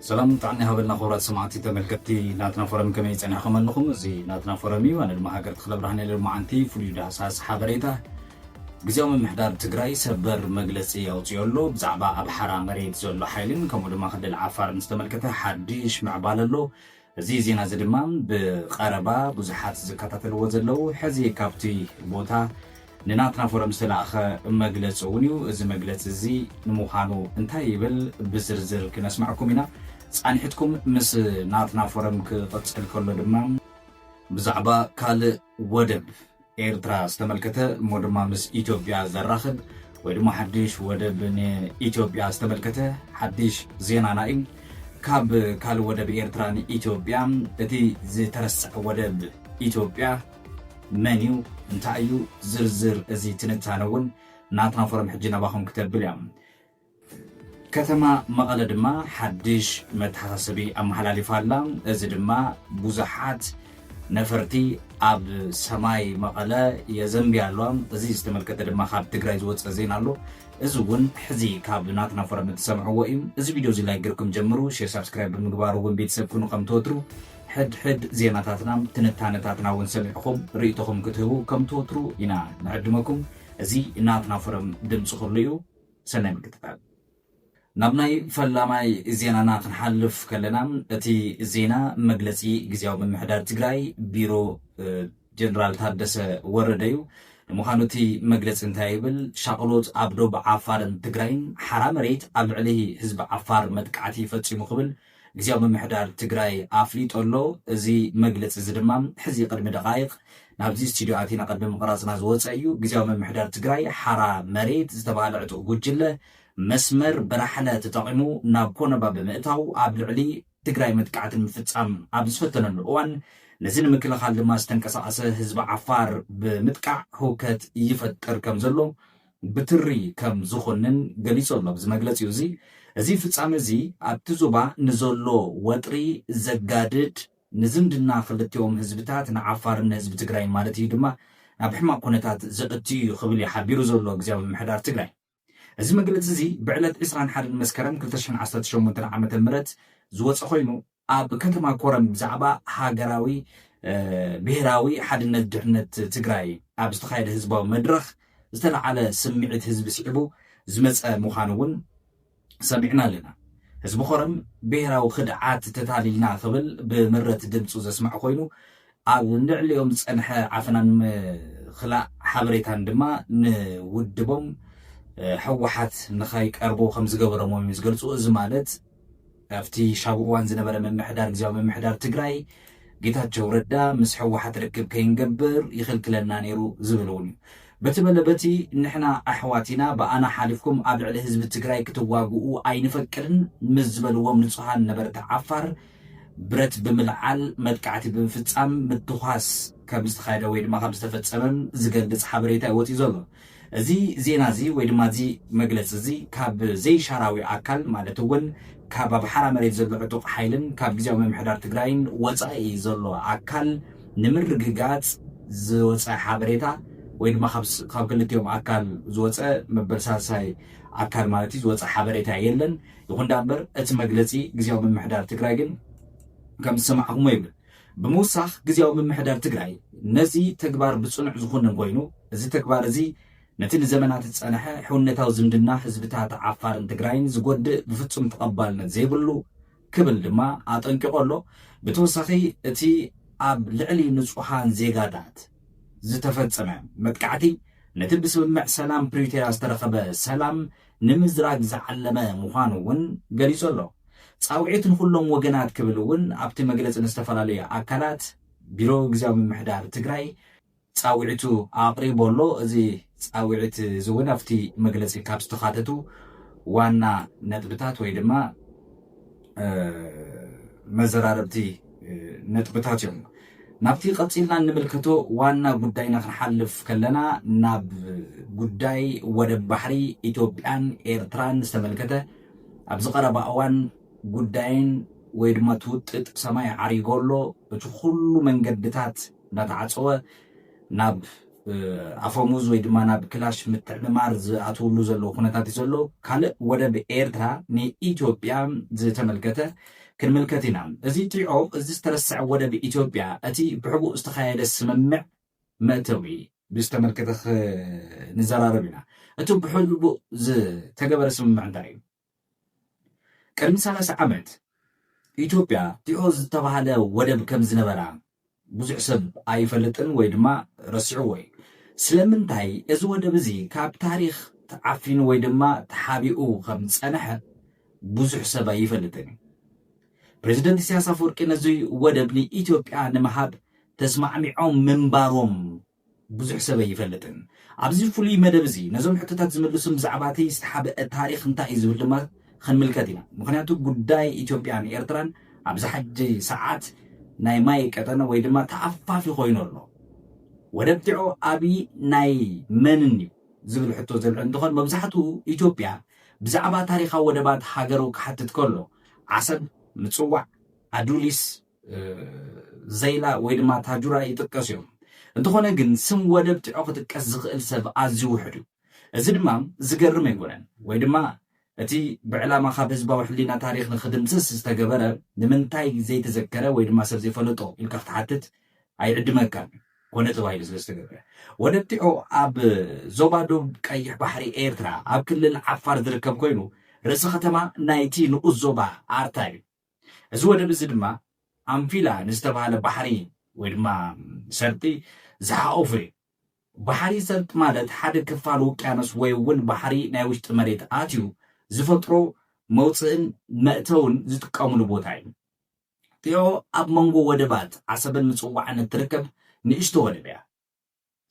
سلام تعني هبلنا خبرات سمعتي تملكتي ناتنا فرم كم يتصنع خمن نخم زي ناتنا فرمي وانا المهاجر تخلب رهني للمعنتي فليدا أساس حبريته جزيوم محدار تجري سبر مجلسي أو تيولو بزعبا أبحرا مريد زولو حيلين كمودو ما خد العفار مستملكته حديش مع بالله زي زينا زدمان بقربا بزحات زكاتات الوزلو حزي كابتي بوتا ناتنا فرم سلاخ مجلس ونيو إذا مجلس زي نموخانو انتهي بل بزرزر كنسمعكم هنا صانحتكم مس ناتنا فرم كقصل كل دمام بزعبا كال ودب إيرترا استملكته مودما مس إثيوبيا زراخب ودما حديش ودب إثيوبيا استملكته حديش زينا نايم كال ودب إيرترا إثيوبيا التي زي ترسع ودب إثيوبيا منيو انتايو زرزر ازي تنتانون ناتنا فرم حجينا باخم كتاب بليام كتما مقالة دما حدش متحسبي ام حلالي فالام ازي دما بوزحات نفرتي اب سماي مقالة يزنبي اللوام ازي استملكت دما خاب تقراي زوت ازين اللو ازوون حزي كاب ناتنا فرم تسمعوا وإيم ازي فيديو زي لايكركم جمرو شير سبسكرايب بمقبارو وين بيتسب كنو قم توترو حد زيناتاتنا تنتانتاتنا ونسمعكم ريتكم كتبوا كم توترو إنا نعدمكم زي ناتنا فرم دمس خليو سلام كتاب نبناي فلاماي زينانا نحلف كلنا اتي زينا مجلسي جزياو من محدار تجراي بيرو جنرال تادس ورديو مخانوتي مجلس انتايبل شاقلوت عبدو بعفار تجراين حرام ريت عليه حزب عفار مدكعتي فتشي مقبل جزياو من محدار تجراي عفليت أولو زي مجلس زدمام حزي قدم دقائق نابزي استديوهاتنا قدم مقرازنا زوات أيو جزياو من محدار تجراي حرا مريت زتبالعتو قجلة مسمر برحلة تطعمو نابكونا باب مئتاو عبد العلي تجراي مدكعت المفتسام عبد سفتنا الأوان نزين مكلا خالد ما استنكساسه حزب عفار بمدكع هوكت يفتر كم زلو بتري كم زخنن قليسو الله بز مجلس يوزي ازي فتسام ازي ابتزوبا نزولو وطري زقادد نزمدنا خلتيوم حزبتات نعفار حزب تجراي مالتي دما نابحما كونتات زقتي خبلي حبيرو زولو غزاو محدار تجراي ازي مجلس ازي بعلت اسران حد المسكرم كلتشن عصرت شومنتن عامة مرت زوص خوينو اب كنتما كورم بزعبا هاجراوي بهراوي حدነት ድሕነት ትግራይ ኣብ ዝተኻየደ ህዝባዊ መድረኽ ዝተለዓለ ስምዒት ህዝቢ ሲዕቡ ዝመፀ ምዃኑውን ሰሚዕና ኣለና ህዝቢ ኮረም ብሄራዊ ክድዓት ተታሊልና ክብል ብምረት ድምፁ ዘስማዕ ኮይኑ ኣብ ንዕልዮም ዝፀንሐ ዓፈናን ክላእ ሓበሬታን ድማ ንውድቦም ሕወሓት ንኸይቀርቡ ከም ዝገበሮም ዝገልፁ እዚ ማለት ኣብቲ ሻብኡዋን ዝነበረ መምሕዳር ግዝያዊ መምሕዳር ትግራይ ጌታቸው ረዳ ምስ ሕወሓት ርክብ ከይንገብር ይኽልክለና ነይሩ ዝብለውን እዩ በተበለበቲ ንሕና ኣሕዋቲና በኣና ሓሊፍኩም ኣብ ልዕሊ ህዝቢ ትግራይ ክትዋግኡ ኣይንፈቅድን ምስ ዝበልዎም ንጹሃን ነበርቲ ዓፋር ብረት ብምልዓል መጥቃዕቲ ብምፍጻም ምትኳስ ከም ዝተኻየደ ወይ ድማ ከም ዝተፈጸመን ዝገልጽ ሓበሬታ ይወፅኡ ዘሎ እዚ ዜና እዚ ወይ ድማ እዚ መግለፂ እዚ ካብ ዘይሻራዊ ኣካል ማለት እውን ካብ ኣብ ሓራ መሬት ዘሎ ዕጡቕ ሓይልን ካብ ግዝያዊ መምሕዳር ትግራይን ወፃኢ ዘሎ ኣካል ንምርግጋጽ ዝወፅአ ሓበሬታ ወይ ድማ ካብ ክልቲኦም ኣካል ዝወፅአ መበልሳሳይ ኣካል ማለት እዩ ዝወፅአ ሓበሬታ የለን ይኹን ዳምበር እቲ መግለፂ ግዝያዊ መምሕዳር ትግራይ ግን ከም ዝሰማዕኹሞ ይብል ብምውሳኽ ግዝያዊ መምሕዳር ትግራይ ነዚ ተግባር ብፅኑዕ ዝኹንን ኮይኑ እዚ ተግባር እዚ ነቲ ንዘመናት ዝፀንሐ ሕውነታዊ ዝምድና ህዝብታት ዓፋርን ትግራይን ዝጎድእ ብፍጹም ተቐባልነት ዘይብሉ ክብል ድማ ኣጠንቂቑ ኣሎ ብተወሳኺ እቲ ኣብ ልዕሊ ንጹሃን ዜጋታት ዝተፈጸመ መጥቃዕቲ ነቲ ብስምምዕ ሰላም ፕሪቶሪያ ዝተረኸበ ሰላም ንምዝራግ ዝዓለመ ምዃኑ እውን ገሊጹ ኣሎ ፃውዒት ንኩሎም ወገናት ክብል እውን ኣብቲ መግለፂ ንዝተፈላለዩ ኣካላት ቢሮ ግዝያዊ ምምሕዳር ትግራይ ፃውዒቱ ኣቕሪቦ ኣሎ እዚ ፃውዒት እዚ እውን ኣብቲ መግለፂ ካብ ዝተኻተቱ ዋና ነጥብታት ወይ ድማ መዘራረብቲ ነጥብታት እዮም ናብቲ ቀፂልና ንምልከቶ ዋና ጉዳይና ክንሓልፍ ከለና ናብ ጉዳይ ወደብ ባሕሪ ኢትዮጵያን ኤርትራን ዝተመልከተ ኣብ ዝቐረበ እዋን ጉዳይን ወይ ድማ ትውጥጥ ሰማይ ዓሪጎሎ እቲ ኩሉ መንገድታት እንዳተዓፀወ ናብ ኣፈሙዝ ወይ ድማ ናብ ክላሽ ምትዕምማር ዝኣትውሉ ዘሎ ኩነታት ዘሎ ካልእ ወደብ ኤርትራ ንኢትዮጵያ ዝተመልከተ ክንምልከት ኢና እዚ ጥዖ እዚ ዝተረስዐ ወደብ ኢትዮጵያ እቲ ብሕቡእ ዝተኻየደ ስምምዕ መእተዊ ብዝተመልከተ ንዘራረብ ኢና እቲ ብሕቡእ ዝተገበረ ስምምዕ እንታይ እዩ ቅድሚ 30 ዓመት ኢትዮጵያ ጥዖ ዝተባሃለ ወደብ ከም ዝነበራ ብዙሕ ሰብ ኣይፈልጥን ወይ ድማ ረሲዑ ወይ ስለምንታይ እዚ ወደብ እዚ ካብ ታሪክ ተዓፊኑ ወይ ድማ ተሓቢኡ ከም ፀንሐ ብዙሕ ሰብ ኣይፈልጥን ፕሬዚደንት ኢሳያስ አፈወርቂ ነዚ ወደብ ንኢትዮጵያ ንምሃብ ተስማዕሚዖም ምንባሮም ብዙሕ ሰብ ኣይፈልጥን ኣብዚ ፍሉይ መደብ እዚ ነዞም ሕቶታት ዝምልሱ ብዛዕባ እቲ ዝተሓበአ ታሪክ እንታይ እዩ ዝብል ድማ ክንምልከት ኢና ምክንያቱ ጉዳይ ኢትዮጵያን ኤርትራን ኣብዚ ሕጂ ሰዓት ናይ ማይ ቀጠነ ወይ ድማ ተኣፋፊ ኮይኑ ኣሎ ወደብ ጥዖ ኣብይ ናይ መንን እዩ ዝብል ሕቶ ዘልዑ እንትኾን መብዛሕትኡ ኢትዮጵያ ብዛዕባ ታሪካዊ ወደባት ሃገሩ ክሓትት ከሎ ዓሰብ ምጽዋዕ ኣዱሊስ ዘይላ ወይ ድማ ታጁራ ይጥቀሱ እዮም እንተኾነ ግን ስም ወደብ ጥዖ ክጥቀስ ዝኽእል ሰብ ኣዝዩ ውሕድ እዩ እዚ ድማ ዝገርም ኣይኮነን ወይ ድማ እቲ ብዕላማ ካብ ህዝባዊ ሕሊና ታሪክ ንክድምስስ ዝተገበረ ንምንታይ ዘይተዘከረ ወይ ድማ ሰብ ዘይፈለጦ ኢልካ ክትሓትት ኣይዕድመካን ኮነ ተባሂሉ ስለዝተገበረ ወደብ ጥዖ ኣብ ዞባ ደቡብ ቀይሕ ባሕሪ ኤርትራ ኣብ ክልል ዓፋር ዝርከብ ኮይኑ ርእሲ ከተማ ናይቲ ንኡስ ዞባ ኣርታ እዩ እዚ ወደብ እዚ ድማ ኣንፊላ ንዝተባሃለ ባሕሪ ወይ ድማ ሰርጢ ዝሓቆፉ እዩ ባሕሪ ሰርጢ ማለት ሓደ ክፋል ውቅያኖስ ወይ እውን ባሕሪ ናይ ውሽጢ መሬት ኣትዩ ዝፈጥሮ መውፅእን መእተውን ዝጥቀሙሉ ቦታ እዩ ጥዖ ኣብ መንጎ ወደባት ዓሰብን ምጽዋዕን እትርከብ ንእሽቶ ወደብ እያ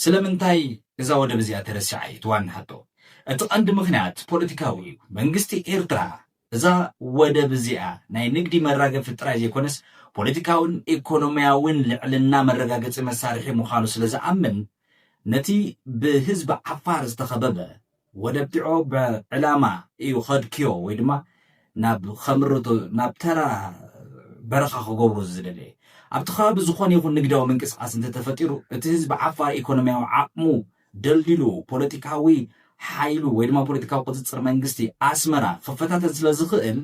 ስለምንታይ እዛ ወደብ እዚኣ ተረሲዓ እዩ ትዋን ሓቶ እቲ ቀንዲ ምክንያት ፖለቲካዊ እዩ መንግስቲ ኤርትራ እዛ ወደብ እዚኣ ናይ ንግዲ መራገፊ ጥራይ ዘይኮነስ ፖለቲካውን ኢኮኖሚያውን ልዕልና መረጋገፂ መሳርሒ ምዃኑ ስለዝኣምን ነቲ ብህዝቢ ዓፋር ዝተኸበበ ወደብ ጥዖ ብዕላማ እዩ ከድክዮ ወይ ድማ ናብ ከምርቶ ናብ ተራ በረኻ ክገብሩ ዝደለየ ኣብቲ ከባቢ ዝኾነ ይኹን ንግዳዊ ምንቅስቃስ እንተተፈጢሩ እቲ ህዝቢ ዓፋር ኢኮኖሚያዊ ዓቕሙ ደልዲሉ ፖለቲካዊ ሓይሉ ወይ ድማ ፖለቲካዊ ቁፅፅር መንግስቲ ኣስመራ ክፈታተን ስለዝኽእል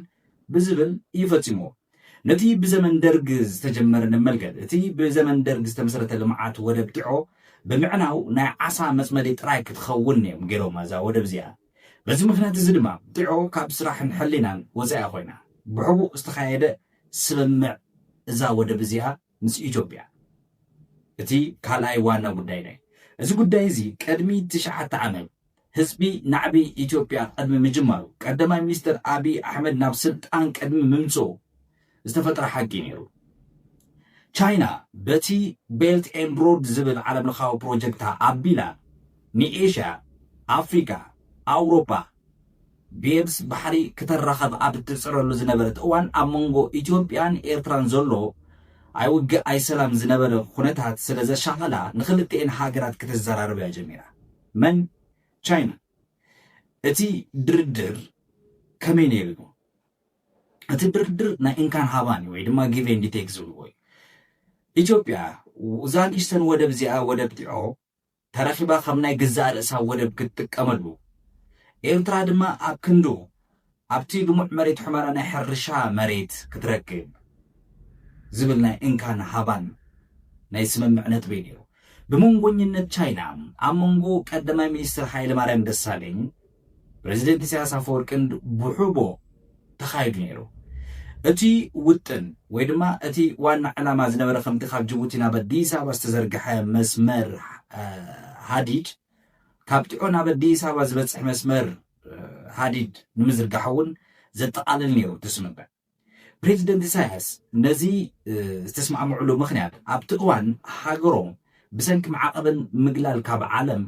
ብዝብል ይፈፂሞ ነቲ ብዘመን ደርግ ዝተጀመረ ንመልከት እቲ ብዘመን ደርግ ዝተመሰረተ ልምዓት ወደብ ጥዖ ብምዕናው ናይ ዓሳ መፅመዲ ጥራይ ክትኸውን እዮም ገይሮም እዛ ወደብ እዚኣ በዚ ምክንያት እዚ ድማ ጥዖ ካብ ስራሕን ሕሊናን ወፃያ ኮይና ብሕቡእ ዝተኻየደ ስምምዕ እዛ ወደብ እዚኣ ምስ ኢትዮጵያ እቲ ካልኣይ ዋና ጉዳይ ናይ እዚ ጉዳይ እዚ ቅድሚ 9 ዓመት ህዝቢ ናዕቢ ኢትዮጵያ ቅድሚ ምጅማሩ ቀዳማይ ሚኒስትር አብይ ኣሕመድ ናብ ስልጣን ቅድሚ ምምፅኡ ዝተፈጠረ ሓቂ ነይሩ ቻይና በቲ ቤልት ኤንድ ሮድ ዝብል ዓለም ለኻዊ ፕሮጀክታ ኣቢላ ንኤሽያ ኣፍሪካ ኣውሮፓ ብየብስ ባሕሪ ክተራኸብ ኣብ እትፅረሉ ዝነበረት እዋን ኣብ መንጎ ኢትዮጵያን ኤርትራን ዘሎ ኣይውግእ ኣይሰላም ዝነበረ ኩነታት ስለ ዘሻኸላ ንክልቲአን ሃገራት ክትዘራረብ እያ ጀሚራ መን ቻይና እቲ ድርድር ከመይ ነይሩ እቲ ድርድር ናይ እንካን ሃባን ወይ ድማ ጊቭ ኤንድ ቴክ ዝብልዎ እዩ ኢትዮጵያ እዛ ንእሽተን ወደብ እዚኣ ወደብ ጥዖ ተረኺባ ከም ናይ ግዛእ ርእሳ ወደብ ክትጥቀመሉ ኤርትራ ድማ ኣብ ክንዱ ኣብቲ ልሙዕ መሬት ሕመራ ናይ ሕርሻ መሬት ክትረክብ ዝብል ናይ እንካን ሃባን ናይ ስምምዕነት በይ ነይሩ ብመንጎኝነት ቻይና ኣብ መንጎ ቀዳማይ ሚኒስትር ሃይለማርያም ደሳለኝ ፕሬዚደንት ኢሳያስ አፈወርቅን ብሕቦ ተኻይዱ ነይሩ እቲ ውጥን ወይ ድማ እቲ ዋና ዕላማ ዝነበረ ከምቲ ካብ ጅቡቲ ናብ ኣዲስ ኣበባ ዝተዘርግሐ መስመር ሃዲድ ካብ ጥዖ ናብ ኣዲስ ኣበባ ዝበፅሕ መስመር ሃዲድ ንምዝርጋሕ እውን ዘጠቃልል ነይሩ ትስምምዕ ፕሬዚደንት ኢሳያስ ነዚ ዝተስማዕምዕሉ ምክንያት ኣብቲ እዋን ሃገሮም ብሰንኪ ማዕቐብን ምግላል ካብ ዓለም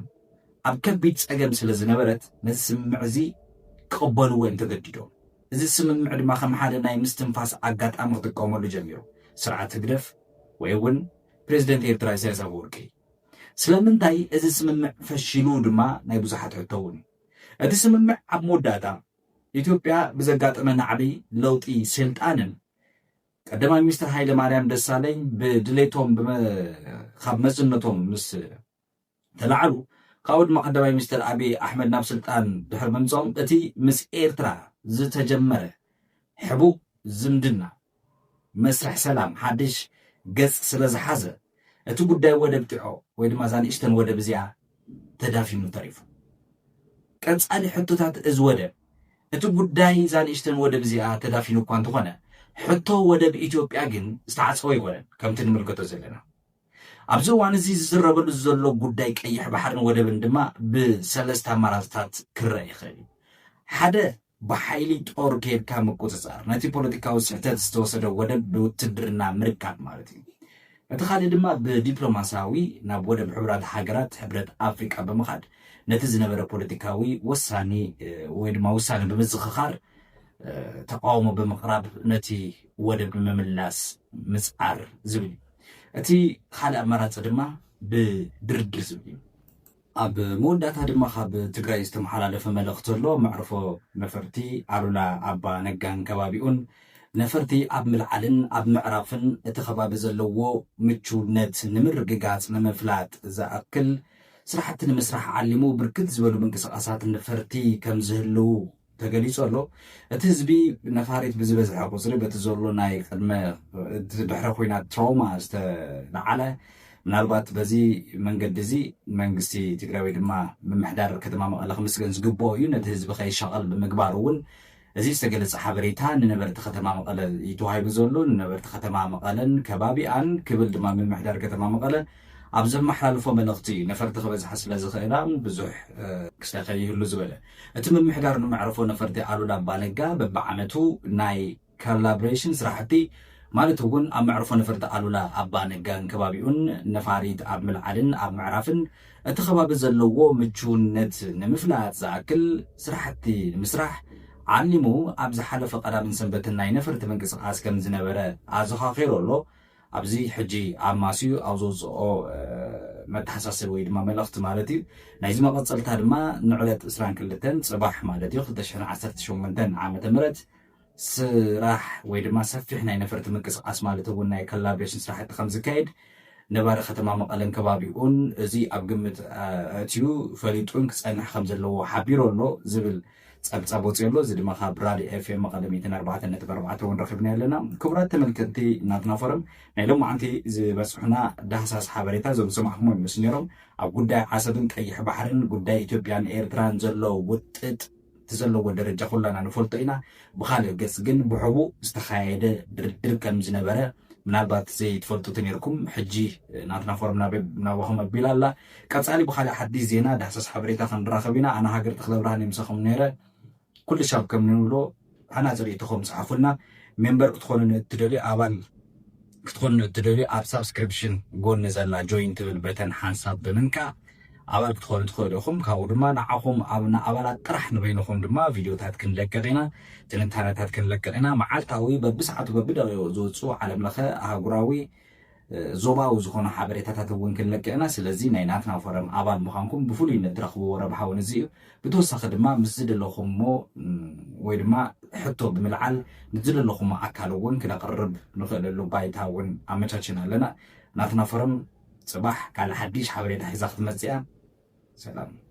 ኣብ ከቢድ ፀገም ስለ ዝነበረት ነዚ ስምምዕ እዚ ክቕበልዎ እዮም ተገዲዶም እዚ ስምምዕ ድማ ከም ሓደ ናይ ምስትንፋስ ኣጋጣሚ ክጥቀመሉ ጀሚሩ ስርዓት ህግደፍ ወይ እውን ፕሬዚደንት ኤርትራ ኢሳያስ አፈወርቂ ስለምንታይ እዚ ስምምዕ ፈሺሉ ድማ ናይ ብዙሓት ሕቶ እውን እቲ ስምምዕ ኣብ መወዳእታ ኢትዮጵያ ብዘጋጠመ ናዕቢ ለውጢ ስልጣንን ቀዳማይ ሚኒስትር ሃይለማርያም ደሳለኝ ብድሌቶም ካብ መፅነቶም ምስ تلعلو كاود مقدمي مستر أبي أحمد ناب سلطان دحر منصوم أتي مس إيرترا زتجمرة حبو زمدنا مسرح سلام حدش قص سلز حزة أتو قد ودا بتاعه ويد ما زان إشتن ودا بزيا تدافي من طريفه كان سألي حطوتات إزودا أتو قد زان إشتن ودا بزيا تدافي نوكوان تغنى حطو ودا بإثيوبيا جن استعصوا يقولن كم تنملكتو زلنا أبزو وان زي زربل الزلو قداي كأيح بحرن ودا بندما بسلسة مراتات كرأي خلي حدا بحيلي طور كير كام قصصار نتي بوليتيكاو سحتات استوسدو ودا بوتدرنا مركات مالتي اتخالي دما بدبلوماساوي ناب ودا بحبرات حاجرات حبرات أفريقيا بمخاد نتي زنبرا بوليتيكاوي وساني ويدما وساني بمزخخار تقاومو بمقراب نتي ودا بمملاس مسعر زبلي أتي خالق مرات دما بدردر زبلي أب مودات هاد ما خاب تجري استمحال فملقت له معرفه نفرتي علولا أبا نجان كوابيون نفرتي أب ملعلن أب معرفن اتخباب زلوه متشونت نمر جعات نمفلات إذا أكل سرحت المسرح علمو بركض زبلو بنقصاصات نفرتي كم زهلو تجليس له تهزبي نفاريت بزبز عقوصري بتزولو ناي قدما بحرخوينا تروما على ምናልባት በዚህ መንገድ እዚ መንግስቲ ትግራይ ድማ መምሕዳር ከተማ መቐለ ከምስገን ዝግብኦ እዩ ነቲ ህዝቢ ከይሻቐል ብምግባር እውን እዚ ዝተገለጸ ሓበሬታ ንነበርቲ ከተማ መቐለ ይተዋሂቡ ዘሎ ንነበርቲ ከተማ መቐለን ከባቢኣን ክብል ድማ መምሕዳር ከተማ መቐለ ኣብ ዘመሓላልፎ መልእኽቲ ነፈርቲ ክበዝሓ ስለ ዝኽእላ ብዙሕ ክስተኸ ይህሉ ዝበለ እቲ መምሕዳር ንመዕርፎ ነፈርቲ ኣሉላ ኣባነጋ በብዓመቱ ናይ ኮላቦሬሽን ስራሕቲ ማለት እውን ኣብ መዕርፎ ነፈርቲ ኣሉላ ኣባነጋን ከባቢኡን ነፋሪት ኣብ ምልዓልን ኣብ ምዕራፍን እቲ ከባቢ ዘለዎ ምቹውነት ንምፍላጥ ዝኣክል ስራሕቲ ንምስራሕ ዓሊሙ ኣብ ዝሓለፈ ቀዳምን ሰንበትን ናይ ነፈርቲ ምንቅስቓስ ከም ዝነበረ ኣዘኻኺሩ ኣሎ ኣብዚ ሕጂ ኣብ ማስዩ ኣብ ዘውፅኦ መተሓሳሰብ ወይ ድማ መልእኽቲ ማለት እዩ ናይዚ መቐፀልታ ድማ ንዕለት 22 ፅባሕ ማለት እዩ 2018 ዓመተ ምህረት ስራሕ ወይ ድማ ሰፊሕ ናይ ነፈርቲ ምንቅስቓስ ማለት እውን ናይ ኮላቦሬሽን ስራሕቲ ከም ዝካየድ ነባሪ ከተማ መቐለን ከባቢኡን እዚ ኣብ ግምት ኣትዩ ፈሊጡን ክፀንሕ ከም ዘለዎ ሓቢሩ ኣሎ ዝብል ፀብፃብ ወፂኡ ኣሎ እዚ ድማ ካብ ራድዮ ኤፍኤም መቐለ 104.4 እውን ረኺብና ኣለና ክቡራት ተመልከትቲ እናትና ፎረም ናይ ሎማዓንቲ ዝበፅሑና ዳህሳስ ሓበሬታ ዞም ሰማዕኹሞ ይመስሉ ነይሮም ኣብ ጉዳይ ዓሰብን ቀይሕ ባሕርን ጉዳይ ኢትዮጵያን ኤርትራን ዘሎ ውጥጥ تزلوا الدرجة كلنا نفولت إنا بخالي قص جن بحبو استخايد در كم زنبرة من البات زي تفولتوا تنيركم حجي ناتنا فورمنا بناوهم بلالا كاتسالي بخالي حدي زينا ده حساس حبريتا خن راخبينا أنا هاجر تخلو راني مسخم نيرة كل شاب كم نقوله أنا زري تخم صحفنا ممبر تدخلون تدري أول تدخلون تدري أب سبسكريبشن قول نزلنا جوين تبل بتن حنساب بمنكا أول تدخل لكم كاودما نعهم أبنا أولا طرح نبينهم دما فيديوهات كنلقينا تنتهانات كنلقينا معلتاوي ببسعة وببدا زوجو على ملخه هاغراوي زوبا وزخونه حبريتات وين كنلقينا سلازي نايناتنا فورم أبان مخانكم بفولي ندرخوا وربحوا نزيو بتوسخ دما مسجد لكم مو ويدما حطوا بملعل نزل لكم أكلون كنا قرب نخل له بايتها وين أمتشنا لنا ناتنا فورم صباح قال حديش حبريت حزاخت مزيان سلام